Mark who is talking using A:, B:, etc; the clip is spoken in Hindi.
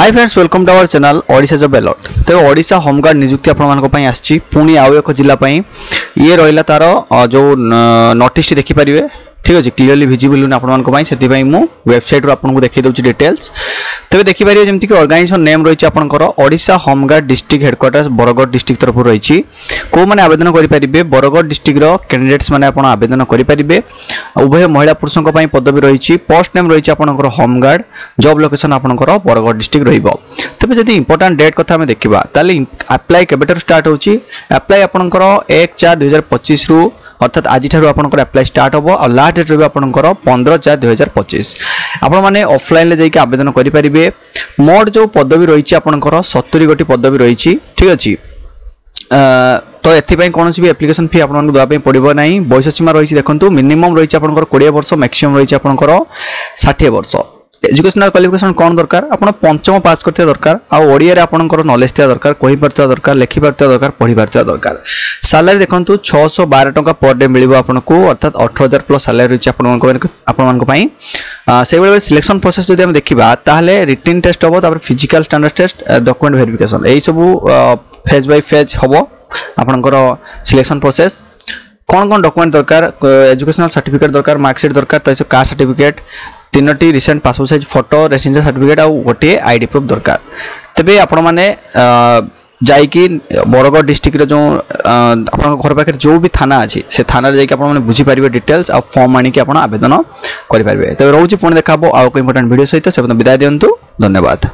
A: Hi friends welcome to our channel Odisha job alert. तो ओडिशा होमगार्ड नियुक्ति आपण आसी पुणी आउ एक जिला ये रहा तार जो नोटिस देखिपारे ठीक अच्छे क्लीयरली विजिबल आपंपाई से वेबसाइट रू आपको देखी दूसरी डिटेल्स। तेज देखिपारे जमीक ऑर्गेनाइजेशन नेम रही आपंकर Odisha home guard district headquarters Bargarh district तरफ रही कौ मैंने आवेदन करेंगे बरगढ़ डिस्ट्रिक्ट कैंडिडेट्स मैंने आवेदन करेंगे। उभय महिला पुरुषों पदवी रही पोस्ट नेम रही आपंकर होमगार्ड जॉब लोकेशन आपंकर बरगढ़ डिस्ट्रिक्ट रही। जब इंपोर्टाट डेट कथा देखा ताले अप्लाई केबेटर स्टार्ट होची अप्लाई आपंकर 1/4/2025 रु अर्थात आज आपंकर अप्लाई स्टार्ट हम और लास्ट डेट रही आपंकर 15/4/2025। आपण मैंने ऑफलाइन जाइए आवेदन करेंगे। मोट जो पदवी रही आपंकर 70 गोटी पदवी रही ठीक अच्छे। तो एपाई कौन भी एप्लिकेशन फी आपको देवाई पड़ो ना। बयस सीमा रही देखो मिनिमम रही आपंकर 20 वर्ष मैक्सिमम रही आपंकर 60 वर्ष। एजुकेशनल क्वालिफिकेशन कौन दरकार आप पंचम पास करते दरकार आड़िया आपंकर नॉलेज थी दरकार कही पार्थिबा दरकार लिखि पार्थिबा दरकार पढ़ी पार्थिबा दरकार। सैलरी देखो 612 टंका पर डे मिल आपको अर्थात 18,000 प्लस सैलरी रही आपण से सिलेक्शन प्रोसेस जब देखा ताहले रिटन टेस्ट हम physical standard test document verification यही सब फेज बाय फेज हम आपंकर सिलेक्शन प्रोसेस। कौन कौन डॉक्यूमेंट दरकार एजुकेशनल सर्टिफिकेट दरकार मार्कशीट दरकार तो कास्ट सर्टिफिकेट 3टी recent passport size photo residential certificate और गोटे आईडी प्रूफ दरकार। तेबे आपण माने जाइकी बरगढ़ डिस्ट्रिक्ट जो आप घर पाखे जो भी थाना अच्छी से थाना जाइए बुझीपारे डिटेल्स आ फॉर्म आनिक आवेदन करेंगे। तो रोचे पुणी देखा आउ इंपोर्टेंट वीडियो सहित से विदाय दिंतु। धन्यवाद।